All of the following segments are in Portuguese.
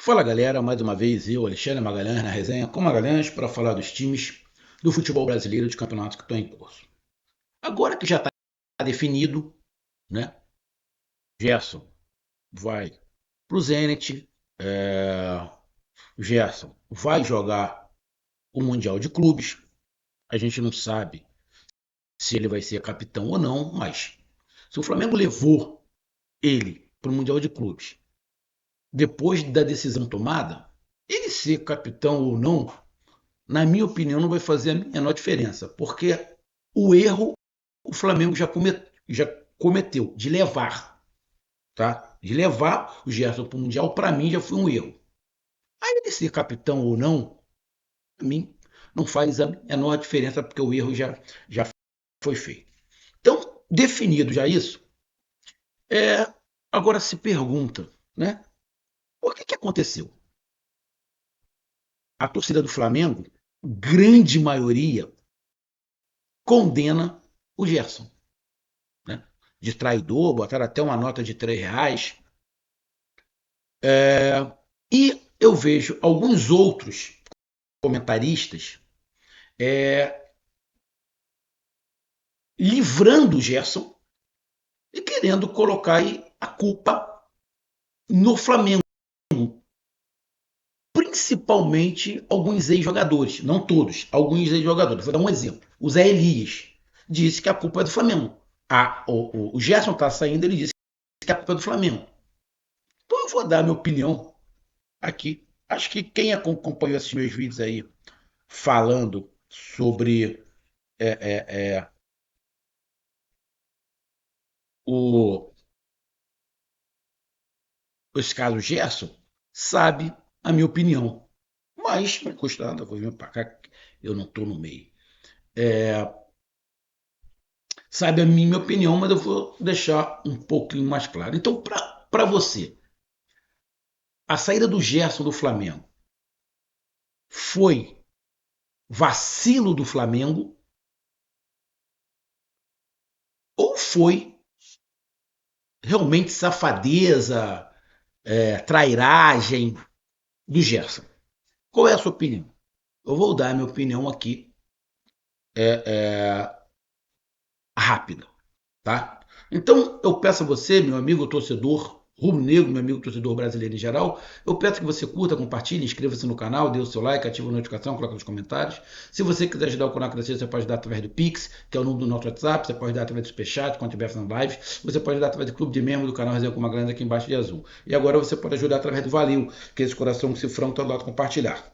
Fala galera, mais uma vez eu, Alexandre Magalhães, na resenha com Magalhães para falar dos times do futebol brasileiro de campeonatos que estão em curso. Agora que já está definido, né? Gerson vai para o Zenit, o Gerson vai jogar o Mundial de Clubes. A gente não sabe se ele vai ser capitão ou não, mas se o Flamengo levou ele para o Mundial de Clubes depois da decisão tomada, ele ser capitão ou não, na minha opinião, não vai fazer a menor diferença, porque o erro o Flamengo já cometeu de levar, tá? De levar o Gerson para o Mundial, para mim já foi um erro. Aí ele ser capitão ou não, para mim não faz a menor diferença, porque o erro já foi feito. Então, definido já isso, agora se pergunta, né? Por que aconteceu? A torcida do Flamengo, grande maioria, condena o Gerson, né? De traidor, botaram até uma nota de R$ 3. E eu vejo alguns outros comentaristas livrando o Gerson e querendo colocar aí a culpa no Flamengo, principalmente alguns ex-jogadores, não todos, alguns ex-jogadores. Vou dar um exemplo. O Zé Elias disse que a culpa é do Flamengo. O Gerson está saindo, ele disse que a culpa é do Flamengo. Então eu vou dar a minha opinião aqui. Acho que quem acompanhou esses meus vídeos aí falando sobre é, é, é, o, esse caso Gerson sabe a minha opinião. Mas não custa nada, vou vir para cá, eu não estou no meio. Sabe a minha opinião, mas eu vou deixar um pouquinho mais claro. Então, para você, a saída do Gerson do Flamengo foi vacilo do Flamengo ou foi realmente safadeza, trairagem do Gerson? Qual é a sua opinião? Eu vou dar a minha opinião aqui rápida, tá? Então eu peço a você, meu amigo torcedor rubro-negro, meu amigo torcedor brasileiro em geral, eu peço que você curta, compartilhe, inscreva-se no canal, dê o seu like, ative a notificação, coloque nos comentários. Se você quiser ajudar o canal a crescer, você pode dar através do Pix, que é o número do nosso WhatsApp, você pode dar através do Superchat, quando estiver fazendo live, você pode dar através do clube de membro do canal Resenha com uma grande aqui embaixo de azul. E agora você pode ajudar através do Valeu, que é esse coração cifrão todo lado compartilhar.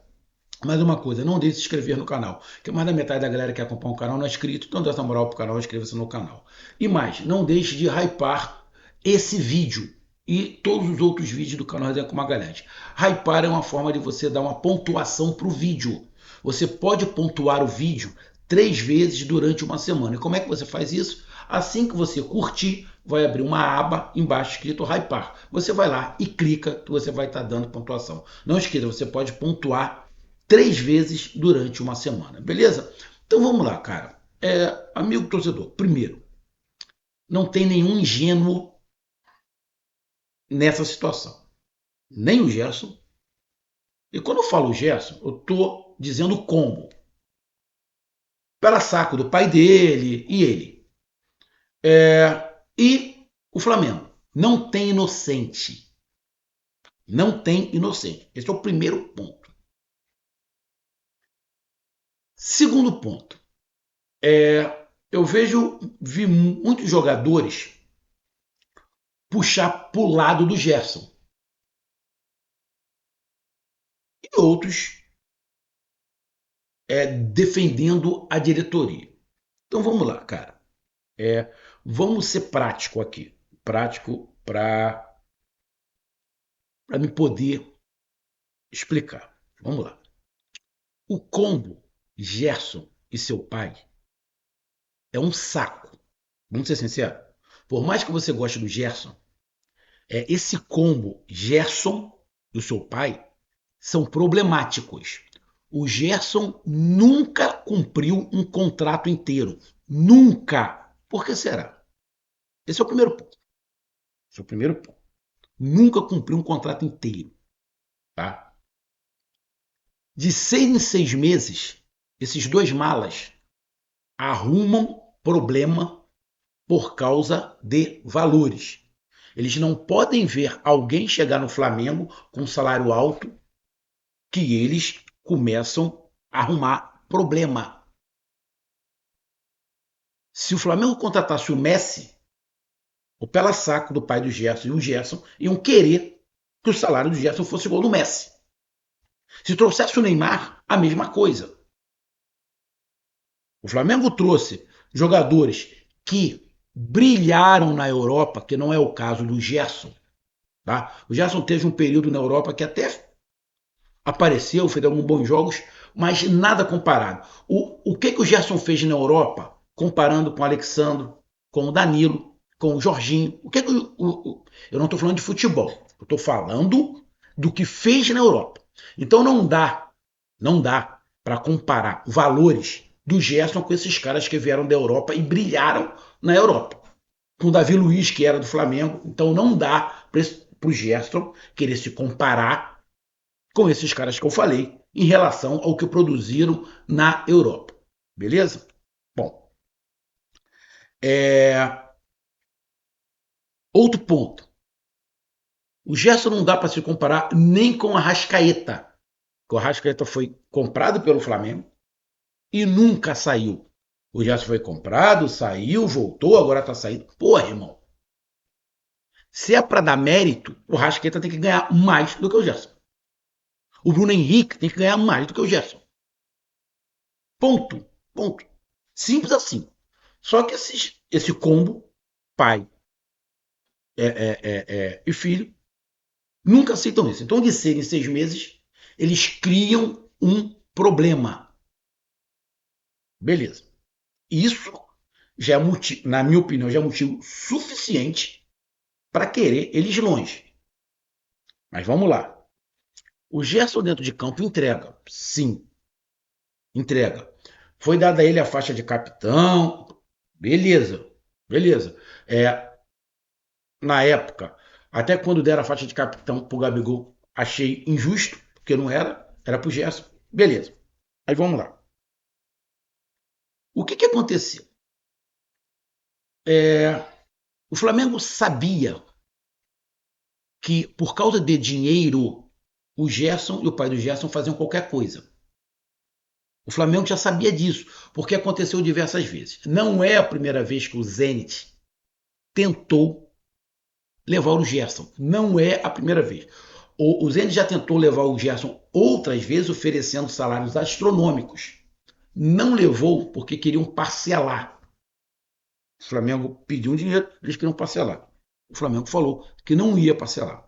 Mais uma coisa, não deixe de se inscrever no canal, que mais da metade da galera que acompanha o canal não é inscrito, então dá essa moral pro canal, inscreva-se no canal. E mais, não deixe de hypar esse vídeo e todos os outros vídeos do canal Resenha com Magalhães. Hypar é uma forma de você dar uma pontuação pro vídeo. Você pode pontuar o vídeo 3 vezes durante uma semana. E como é que você faz isso? Assim que você curtir, vai abrir uma aba embaixo escrito Hypar. Você vai lá e clica que você vai estar dando pontuação. Não esqueça, você pode pontuar 3 vezes durante uma semana, beleza? Então vamos lá, cara. Amigo torcedor, primeiro, não tem nenhum ingênuo nessa situação. Nem o Gerson. E quando eu falo Gerson, eu estou dizendo combo. Pela saco do pai dele e ele. E o Flamengo. Não tem inocente. Não tem inocente. Esse é o primeiro ponto. Segundo ponto. Vi muitos jogadores puxar para o lado do Gerson. E outros defendendo a diretoria. Então vamos lá, cara. Vamos ser prático aqui. Prático para me poder explicar. Vamos lá. O combo Gerson e seu pai é um saco. Vamos ser sinceros. Por mais que você goste do Gerson, esse combo Gerson e o seu pai são problemáticos. O Gerson nunca cumpriu um contrato inteiro. Nunca. Por que será? Esse é o primeiro ponto. Esse é o primeiro ponto. Nunca cumpriu um contrato inteiro. tá? De 6 em 6 meses, esses dois malas arrumam problema por causa de valores. Eles não podem ver alguém chegar no Flamengo com um salário alto que eles começam a arrumar problema. Se o Flamengo contratasse o Messi, o pela-saco do pai do Gerson e o Gerson iam querer que o salário do Gerson fosse igual ao do Messi. Se trouxesse o Neymar, a mesma coisa. O Flamengo trouxe jogadores que brilharam na Europa, que não é o caso do Gerson. Tá? O Gerson teve um período na Europa que até apareceu, fez alguns bons jogos, mas nada comparado. O que o Gerson fez na Europa, comparando com o Alexandre, com o Danilo, com o Jorginho? Eu não estou falando de futebol, eu estou falando do que fez na Europa. Então não dá para comparar valores do Gerson com esses caras que vieram da Europa e brilharam na Europa. Com o Davi Luiz, que era do Flamengo. Então não dá para o Gerson querer se comparar com esses caras que eu falei em relação ao que produziram na Europa. Beleza? Bom, outro ponto. O Gerson não dá para se comparar nem com a Arrascaeta. O Arrascaeta foi comprado pelo Flamengo e nunca saiu. O Gerson foi comprado, saiu, voltou, agora está saindo. Porra, irmão. Se é para dar mérito, o Arrascaeta tem que ganhar mais do que o Gerson. O Bruno Henrique tem que ganhar mais do que o Gerson. Ponto. Ponto. Simples assim. Só que esse combo, pai e filho, nunca aceitam isso. Então, de 6 em 6 meses, eles criam um problema. Beleza. Isso já é motivo, na minha opinião, já é motivo suficiente para querer eles longe. Mas vamos lá. O Gerson dentro de campo entrega. Sim, entrega. Foi dada a ele a faixa de capitão. Beleza. Beleza. Na época, até quando deram a faixa de capitão pro Gabigol, achei injusto, porque não era pro Gerson. Beleza. Aí vamos lá. O que aconteceu? O Flamengo sabia que, por causa de dinheiro, o Gerson e o pai do Gerson faziam qualquer coisa. O Flamengo já sabia disso, porque aconteceu diversas vezes. Não é a primeira vez que o Zenit tentou levar o Gerson. Não é a primeira vez. O Zenit já tentou levar o Gerson outras vezes, oferecendo salários astronômicos. Não levou porque queriam parcelar. O Flamengo pediu um dinheiro, eles queriam parcelar. O Flamengo falou que não ia parcelar.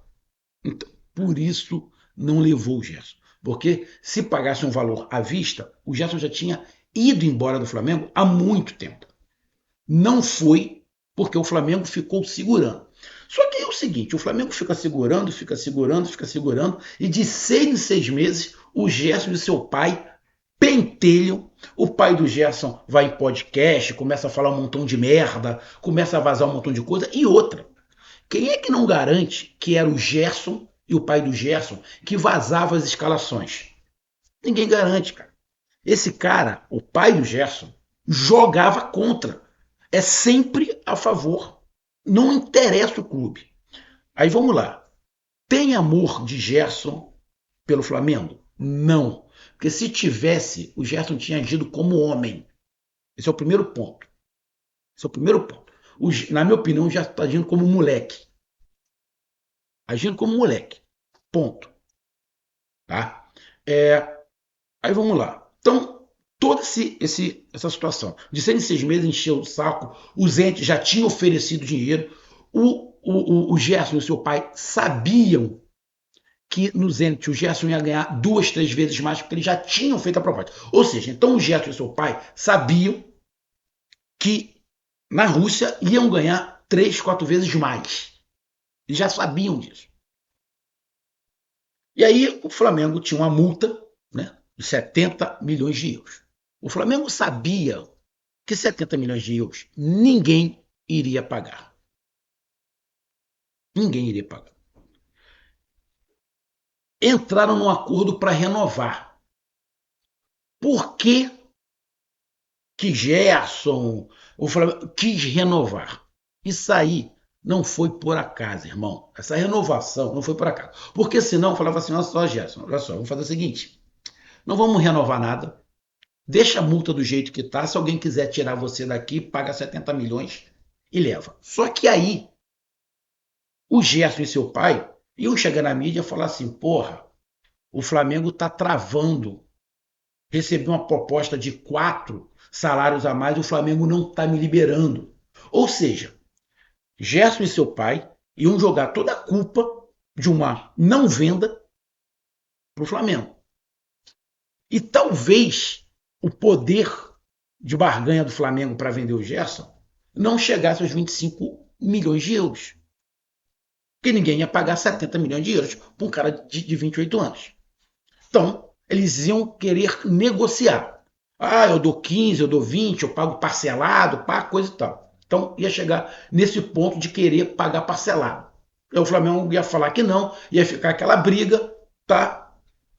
Então, por isso não levou o Gerson. Porque se pagasse um valor à vista, o Gerson já tinha ido embora do Flamengo há muito tempo. Não foi porque o Flamengo ficou segurando. Só que é o seguinte, o Flamengo fica segurando, fica segurando, fica segurando, e de 6 em 6 meses, o Gerson e seu pai pentelham. O pai do Gerson vai em podcast, começa a falar um montão de merda, começa a vazar um montão de coisa. E outra, quem é que não garante que era o Gerson e o pai do Gerson que vazava as escalações? Ninguém garante, cara. Esse cara, o pai do Gerson, jogava contra. É sempre a favor. Não interessa o clube. Aí vamos lá. Tem amor de Gerson pelo Flamengo? Não. Porque se tivesse, o Gerson tinha agido como homem. Esse é o primeiro ponto. Esse é o primeiro ponto. Na minha opinião, já está agindo como um moleque. Agindo como um moleque. Ponto. Tá? Aí vamos lá. Então, toda essa situação de 6 em 6 meses encheu o saco, os entes já tinham oferecido dinheiro, o Gerson e o seu pai sabiam que no Zenit o Gerson ia ganhar 2, 3 vezes mais, porque eles já tinham feito a proposta. Ou seja, então o Gerson e o seu pai sabiam que na Rússia iam ganhar 3, 4 vezes mais. Eles já sabiam disso. E aí o Flamengo tinha uma multa, né, de 70 milhões de euros. O Flamengo sabia que 70 milhões de euros ninguém iria pagar. Ninguém iria pagar. entraram num acordo para renovar. Por que que Gerson, o Flamengo, quis renovar? Isso aí não foi por acaso, irmão. Essa renovação não foi por acaso. Porque senão eu falava assim, olha só, Gerson, olha só, vamos fazer o seguinte, não vamos renovar nada, deixa a multa do jeito que tá, se alguém quiser tirar você daqui, paga 70 milhões e leva. Só que aí, o Gerson e seu pai iam chegar na mídia e falar assim, porra, o Flamengo tá travando, recebi uma proposta de 4 salários a mais, o Flamengo não está me liberando. Ou seja, Gerson e seu pai iam jogar toda a culpa de uma não venda para o Flamengo. E talvez o poder de barganha do Flamengo para vender o Gerson não chegasse aos 25 milhões de euros. Porque ninguém ia pagar 70 milhões de euros para um cara de 28 anos. Então, eles iam querer negociar. Ah, eu dou 15, eu dou 20, eu pago parcelado, pá, coisa e tal. Então, ia chegar nesse ponto de querer pagar parcelado. Aí o Flamengo ia falar que não, ia ficar aquela briga, tá?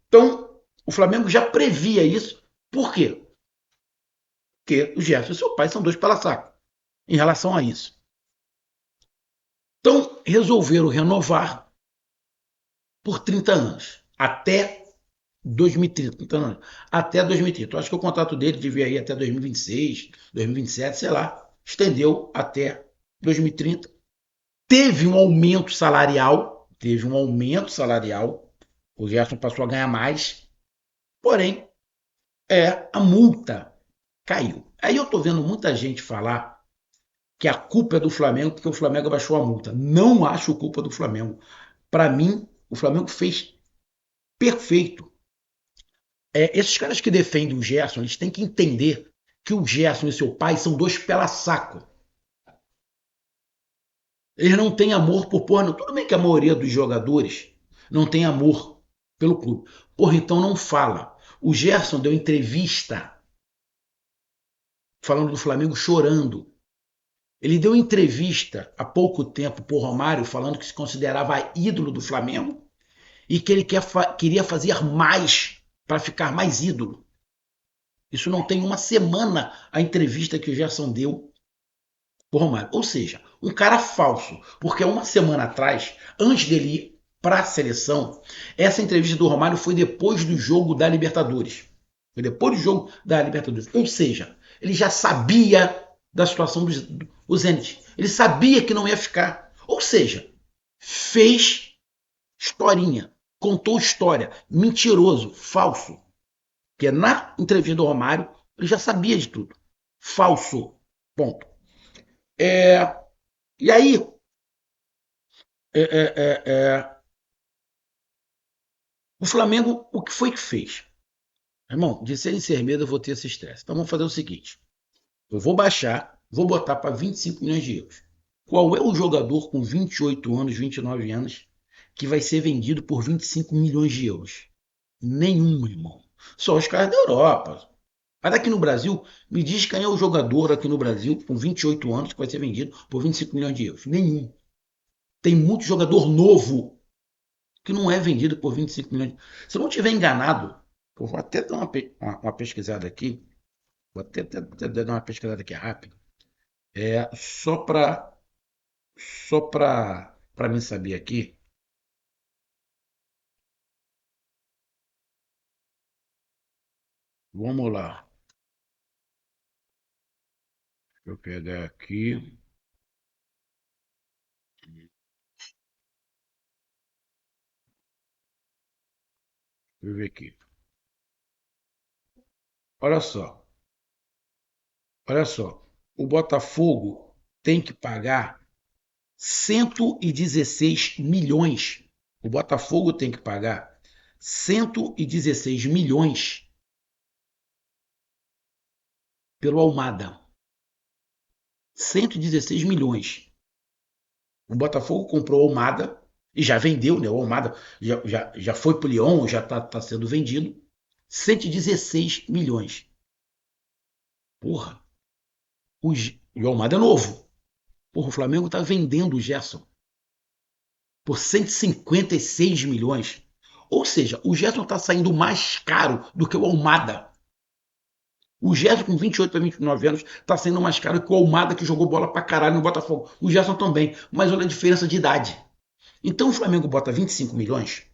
Então, o Flamengo já previa isso. Por quê? Porque o Gerson e seu pai são dois pela-saco em relação a isso. Então, resolveram renovar por 30 anos, até 2030, então, até 2030. Eu acho que o contrato dele devia ir até 2026, 2027, sei lá. Estendeu até 2030. Teve um aumento salarial. O Gerson passou a ganhar mais. Porém, a multa caiu. Aí eu estou vendo muita gente falar que a culpa é do Flamengo porque o Flamengo abaixou a multa. Não acho culpa do Flamengo. Para mim, o Flamengo fez perfeito. Esses caras que defendem o Gerson, eles têm que entender que o Gerson e seu pai são dois pela-saco. Eles não têm amor por porra. Tudo bem que a maioria dos jogadores não tem amor pelo clube. Porra, então não fala. O Gerson deu entrevista falando do Flamengo chorando. Ele deu entrevista há pouco tempo por Romário falando que se considerava ídolo do Flamengo e que ele queria fazer mais para ficar mais ídolo. Isso não tem uma semana a entrevista que o Gerson deu por Romário. Ou seja, um cara falso. Porque uma semana atrás, antes dele ir para a seleção, essa entrevista do Romário foi depois do jogo da Libertadores. Foi depois do jogo da Libertadores. Ou seja, ele já sabia da situação do Zenit. Ele sabia que não ia ficar. Ou seja, fez historinha. Contou história. Mentiroso, falso. Porque na entrevista do Romário, ele já sabia de tudo. Falso. Ponto. É, e aí, é, é, é, o Flamengo, o que foi que fez? Irmão, de ser medo, eu vou ter esse estresse. Então vamos fazer o seguinte: eu vou baixar, vou botar para 25 milhões de euros. Qual é o jogador com 28 anos, 29 anos, que vai ser vendido por 25 milhões de euros? Nenhum, irmão. Só os caras da Europa. Mas aqui no Brasil, me diz quem é o jogador aqui no Brasil com 28 anos que vai ser vendido por 25 milhões de euros. Nenhum. Tem muito jogador novo que não é vendido por 25 milhões. Se eu não estiver enganado, eu vou até dar uma pesquisada aqui, vou até dar uma pesquisada aqui rápido, só para mim saber aqui. Vamos lá. Deixa eu pegar aqui. Deixa eu ver aqui. Olha só, olha só. O Botafogo tem que pagar 116 milhões. O Botafogo tem que pagar 116 milhões pelo Almada. 116 milhões. O Botafogo comprou o Almada e já vendeu, né? O Almada já foi para o Lyon, já está sendo vendido. 116 milhões. Porra. E o Almada é novo. Porra, o Flamengo está vendendo o Gerson por 156 milhões. Ou seja, o Gerson está saindo mais caro do que o Almada. O Gerson, com 28 para 29 anos, está sendo mais caro que o Almada, que jogou bola pra caralho no Botafogo. O Gerson também, mas olha a diferença de idade. Então o Flamengo bota 25 milhões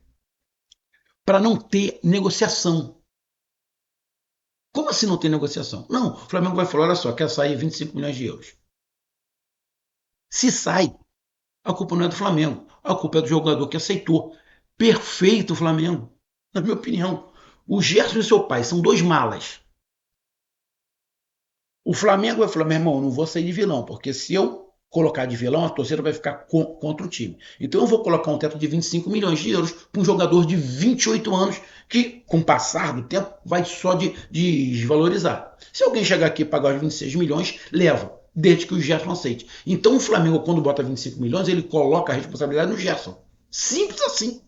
para não ter negociação. Como assim não tem negociação? Não, o Flamengo vai falar, olha só, quer sair 25 milhões de euros. Se sai, a culpa não é do Flamengo, a culpa é do jogador que aceitou. Perfeito o Flamengo, na minha opinião. O Gerson e seu pai são dois malas. O Flamengo vai falar, meu irmão, não vou sair de vilão, porque se eu colocar de vilão, a torcida vai ficar contra o time. Então eu vou colocar um teto de 25 milhões de euros para um jogador de 28 anos que, com o passar do tempo, vai só de desvalorizar. Se alguém chegar aqui e pagar os 26 milhões, leva, desde que o Gerson aceite. Então o Flamengo, quando bota 25 milhões, ele coloca a responsabilidade no Gerson. Simples assim.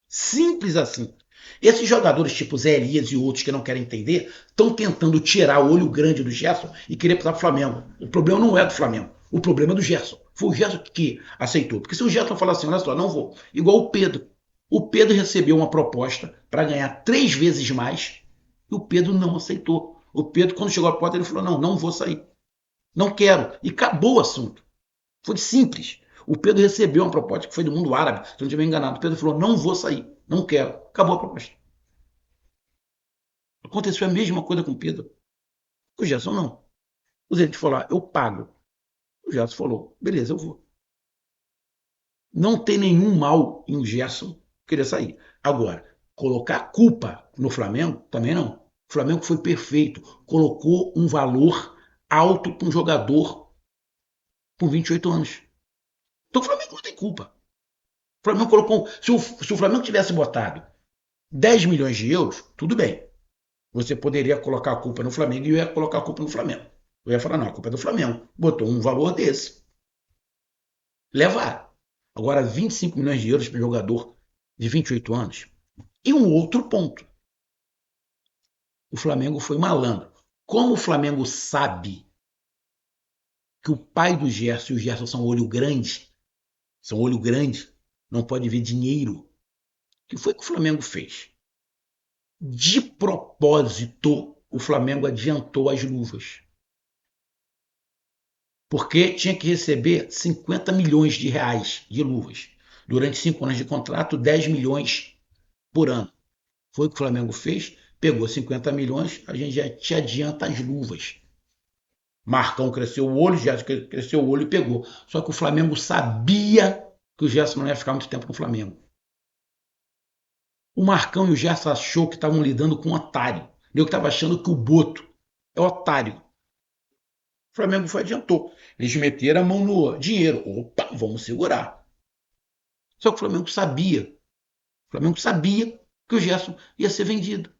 Simples assim. Esses jogadores tipo Zé Elias e outros que não querem entender estão tentando tirar o olho grande do Gerson e querer passar para o Flamengo. O problema não é do Flamengo, o problema é do Gerson. Foi o Gerson que aceitou. Porque se o Gerson falar assim, olha só, não vou, igual o Pedro. O Pedro recebeu uma proposta para ganhar 3 vezes mais e o Pedro não aceitou. O Pedro, quando chegou à porta, ele falou, não, não vou sair. Não quero. E acabou o assunto. Foi simples. O Pedro recebeu uma proposta que foi do mundo árabe, se eu não estiver enganado. O Pedro falou, não vou sair, não quero. Acabou a proposta. Aconteceu a mesma coisa com o Pedro. O Gerson não. O Zé falou, eu pago. O Gerson falou, beleza, eu vou. Não tem nenhum mal em o Gerson querer sair. Agora, colocar culpa no Flamengo, também não. O Flamengo foi perfeito. Colocou um valor alto para um jogador com 28 anos. Então o Flamengo não tem culpa. O Flamengo colocou. Se o Flamengo tivesse botado 10 milhões de euros, tudo bem. Você poderia colocar a culpa no Flamengo e eu ia colocar a culpa no Flamengo. Eu ia falar, não, a culpa é do Flamengo. Botou um valor desse. Levar. Agora, 25 milhões de euros para um jogador de 28 anos. E um outro ponto. O Flamengo foi malandro. Como o Flamengo sabe que o pai do Gerson e o Gerson são olho grande, não pode ver dinheiro. O que foi que o Flamengo fez? De propósito, o Flamengo adiantou as luvas. Porque tinha que receber 50 milhões de reais de luvas. Durante 5 anos de contrato, 10 milhões por ano. Foi o que o Flamengo fez, pegou 50 milhões, a gente já te adianta as luvas. Marcão cresceu o olho, Gerson cresceu o olho e pegou. Só que o Flamengo sabia que o Gerson não ia ficar muito tempo no Flamengo. O Marcão e o Gerson achou que estavam lidando com um otário. Eu que estava achando que o Boto é otário. O Flamengo foi adiantou. Eles meteram a mão no dinheiro. Opa, vamos segurar. Só que o Flamengo sabia. O Flamengo sabia que o Gerson ia ser vendido.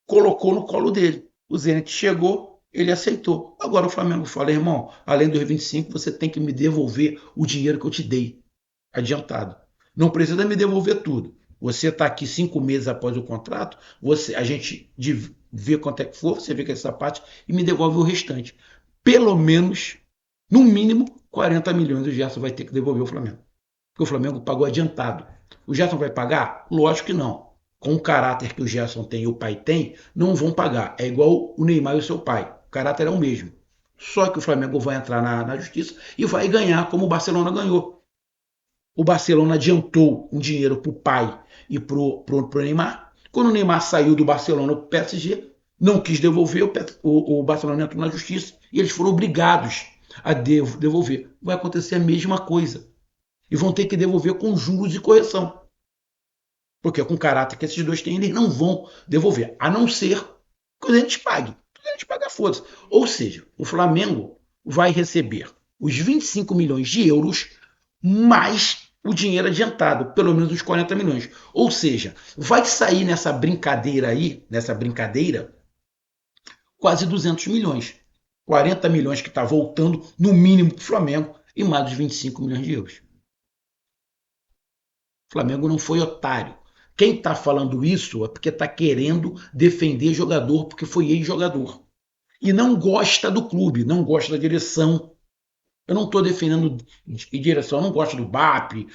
Colocou no colo dele. O Zenit chegou, ele aceitou. Agora o Flamengo fala, irmão, além dos 25, você tem que me devolver o dinheiro que eu te dei. Adiantado. Não precisa me devolver tudo. Você está aqui 5 meses após o contrato, a gente vê quanto é que for, você vê que é essa parte e me devolve o restante. Pelo menos, no mínimo, 40 milhões o Gerson vai ter que devolver ao Flamengo. Porque o Flamengo pagou adiantado. O Gerson vai pagar? Lógico que não. Com o caráter que o Gerson tem e o pai tem, não vão pagar. É igual o Neymar e o seu pai. O caráter é o mesmo. Só que o Flamengo vai entrar na justiça e vai ganhar como o Barcelona ganhou. O Barcelona adiantou um dinheiro para o pai e para o Neymar. Quando o Neymar saiu do Barcelona para o PSG, não quis devolver, o Barcelona entrou na justiça e eles foram obrigados a devolver. Vai acontecer a mesma coisa. E vão ter que devolver com juros e correção. Porque com o caráter que esses dois têm, eles não vão devolver. A não ser que a gente pague. A gente paga, foda-se. Ou seja, o Flamengo vai receber os 25 milhões de euros mais o dinheiro adiantado, pelo menos uns 40 milhões. Ou seja, vai sair nessa brincadeira aí, quase 200 milhões. 40 milhões que está voltando, no mínimo, para o Flamengo, e mais os 25 milhões de euros. O Flamengo não foi otário. Quem está falando isso é porque está querendo defender jogador, porque foi ex-jogador. E não gosta do clube, não gosta da direção. Eu não estou defendendo direção, eu não gosto do BAP.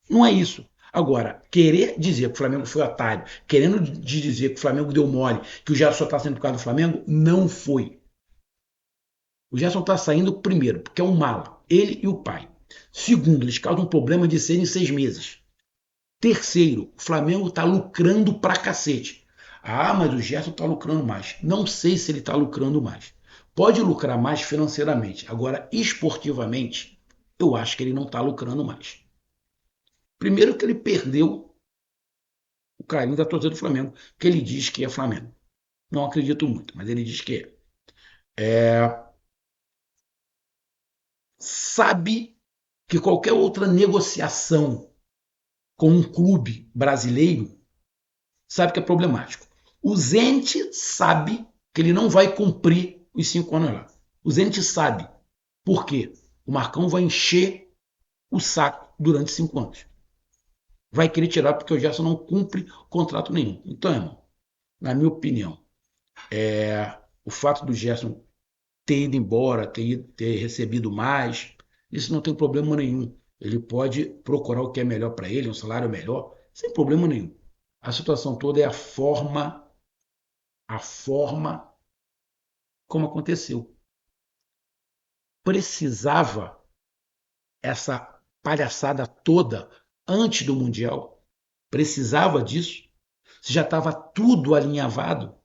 Não é isso. Agora, querer dizer que o Flamengo foi otário, querendo dizer que o Flamengo deu mole, que o Gerson só está saindo por causa do Flamengo, não foi. O Gerson está saindo primeiro, porque é um mala, ele e o pai. Segundo, eles causam um problema de 6 em 6 meses. Terceiro, o Flamengo está lucrando pra cacete. Ah, mas o Gerson está lucrando mais. Não sei se ele está lucrando mais. Pode lucrar mais financeiramente. Agora, esportivamente, eu acho que ele não está lucrando mais. Primeiro que ele perdeu o carinho da torcida do Flamengo, que ele diz que é Flamengo. Não acredito muito, mas ele diz que sabe que qualquer outra negociação com um clube brasileiro sabe que é problemático. O Zenit sabe que ele não vai cumprir os 5 anos lá. O Zenit sabe. Por quê? O Marcão vai encher o saco durante 5 anos. Vai querer tirar porque o Gerson não cumpre contrato nenhum. Então, irmão, na minha opinião, o fato do Gerson ter ido embora, ter recebido mais, isso não tem problema nenhum. Ele pode procurar o que é melhor para ele, um salário melhor, sem problema nenhum. A situação toda é a forma como aconteceu. Precisava essa palhaçada toda antes do Mundial? Precisava disso? Se já estava tudo alinhavado?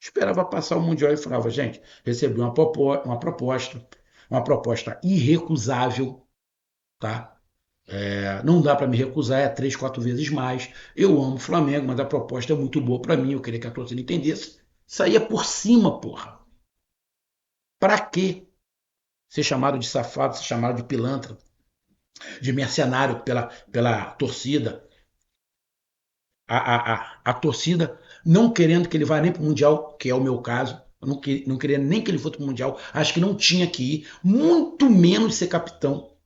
Esperava passar o Mundial e falava, gente, recebi uma proposta irrecusável, tá? Não dá para me recusar, é 3, 4 vezes mais. Eu amo o Flamengo, mas a proposta é muito boa para mim, eu queria que a torcida entendesse. Saía por cima, porra. Para quê? Ser chamado de safado, ser chamado de pilantra, de mercenário pela torcida. A torcida não querendo que ele vá nem para o Mundial, que é o meu caso. Eu não queria nem que ele fosse para o Mundial. Acho que não tinha que ir, muito menos ser capitão,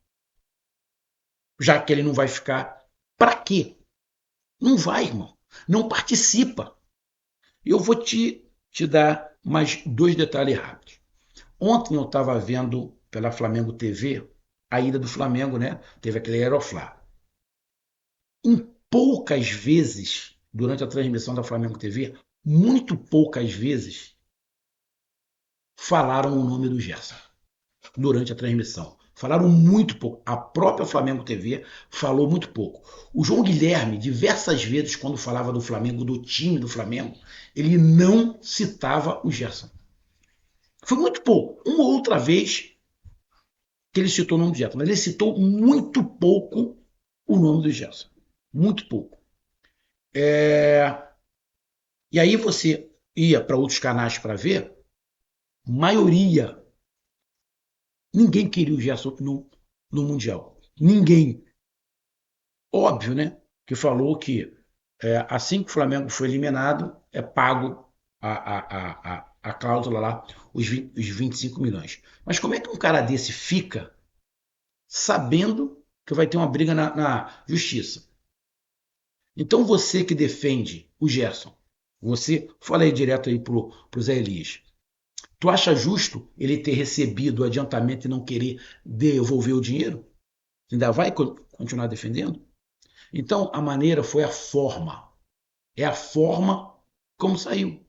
já que ele não vai ficar. Para quê? Não vai, irmão. Não participa. Eu vou te dar mais 2 detalhes rápidos. Ontem eu estava vendo pela Flamengo TV a ida do Flamengo, né? Teve aquele Aeroflá. Em poucas vezes, durante a transmissão da Flamengo TV, muito poucas vezes, falaram o nome do Gerson durante a transmissão. Falaram muito pouco. A própria Flamengo TV falou muito pouco. O João Guilherme, diversas vezes, quando falava do Flamengo, do time do Flamengo, ele não citava o Gerson. Foi muito pouco. Uma ou outra vez que ele citou o nome do Gerson, mas ele citou muito pouco o nome do Gerson. Muito pouco. E aí você ia para outros canais para ver, maioria, ninguém queria o Gerson no Mundial. Ninguém. Óbvio, né? Que falou que assim que o Flamengo foi eliminado, é pago a cláusula lá, os 25 milhões. Mas como é que um cara desse fica sabendo que vai ter uma briga na justiça? Então você que defende o Gerson, você, fala aí direto aí pro Zé Elias, tu acha justo ele ter recebido o adiantamento e não querer devolver o dinheiro? Ainda vai continuar defendendo? Então a maneira foi a forma. É a forma como saiu.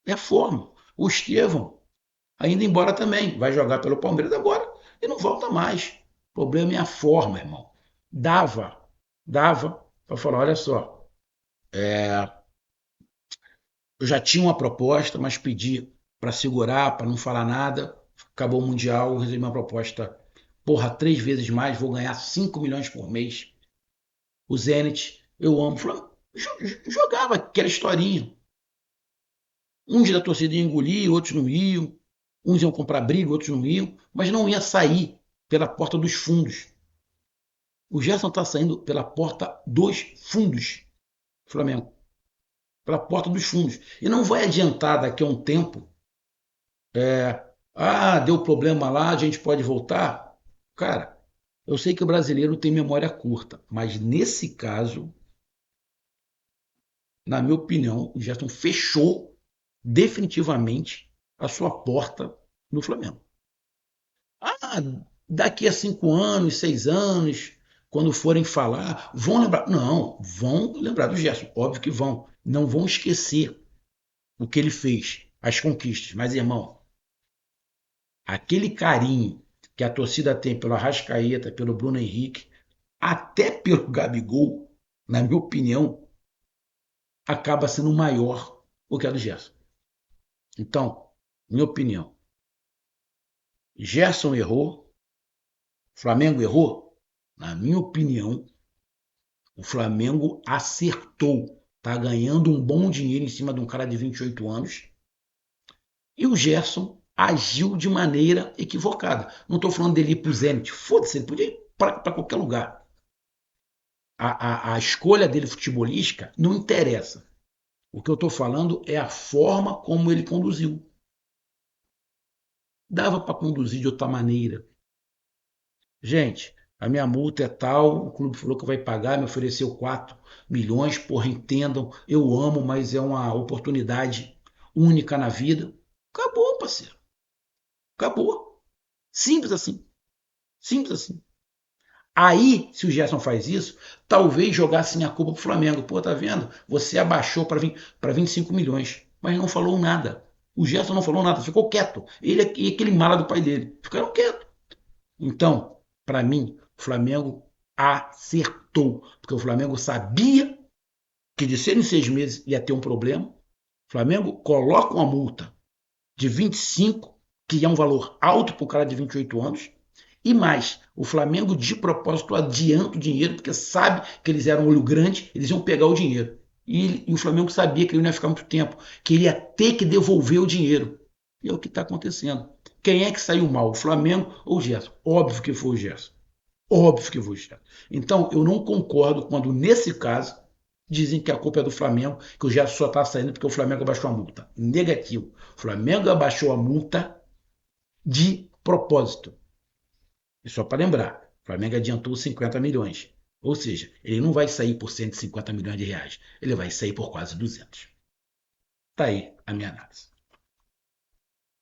É a forma. O Estevão, ainda embora também, vai jogar pelo Palmeiras agora e não volta mais. O problema é a forma, irmão. Dava para falar, olha só, eu já tinha uma proposta, mas pedi para segurar, para não falar nada. Acabou o Mundial, eu recebi uma proposta, porra, 3 vezes mais, vou ganhar 5 milhões por mês. O Zenit, eu amo. Jogava aquela historinha. Uns da torcida iam engolir, outros não iam. Uns iam comprar briga, outros não iam. Mas não ia sair pela porta dos fundos. O Gerson está saindo pela porta dos fundos, Flamengo. Pela porta dos fundos. E não vai adiantar daqui a um tempo. Deu problema lá, a gente pode voltar. Cara, eu sei que o brasileiro tem memória curta, mas nesse caso, na minha opinião, o Gerson fechou definitivamente a sua porta no Flamengo. Ah, daqui a 5 anos, 6 anos, quando forem falar, vão lembrar. Não, vão lembrar do Gerson, óbvio que vão. Não vão esquecer o que ele fez, as conquistas. Mas, irmão, aquele carinho que a torcida tem pelo Arrascaeta, pelo Bruno Henrique, até pelo Gabigol, na minha opinião, acaba sendo maior do que a do Gerson. Então, minha opinião, Gerson errou, Flamengo errou? Na minha opinião, o Flamengo acertou. Tá ganhando um bom dinheiro em cima de um cara de 28 anos. E o Gerson agiu de maneira equivocada. Não estou falando dele ir para o Zenit. Foda-se, ele podia ir para qualquer lugar. A escolha dele futebolística não interessa. O que eu estou falando é a forma como ele conduziu. Dava para conduzir de outra maneira. Gente, a minha multa é tal, o clube falou que vai pagar, me ofereceu 4 milhões, porra, entendam, eu amo, mas é uma oportunidade única na vida. Acabou, parceiro. Acabou. Simples assim. Simples assim. Aí, se o Gerson faz isso, talvez jogassem a culpa pro Flamengo. Pô, tá vendo? Você abaixou para 25 milhões, mas não falou nada. O Gerson não falou nada, ficou quieto. Ele e aquele mala do pai dele ficaram quietos. Então, para mim, o Flamengo acertou, porque o Flamengo sabia que de 6 em 6 meses ia ter um problema. O Flamengo coloca uma multa de 25, que é um valor alto para o cara de 28 anos, e mais, o Flamengo de propósito adianta o dinheiro, porque sabe que eles eram olho grande, eles iam pegar o dinheiro. E o Flamengo sabia que ele não ia ficar muito tempo, que ele ia ter que devolver o dinheiro. E é o que está acontecendo. Quem é que saiu mal, o Flamengo ou o Gerson? Óbvio que foi o Gerson. Óbvio que foi o Gerson. Então, eu não concordo quando, nesse caso, dizem que a culpa é do Flamengo, que o Gerson só está saindo porque o Flamengo abaixou a multa. Negativo. O Flamengo abaixou a multa de propósito. E só para lembrar, o Flamengo adiantou 50 milhões. Ou seja, ele não vai sair por 150 milhões de reais. Ele vai sair por quase 200. Tá aí a minha análise.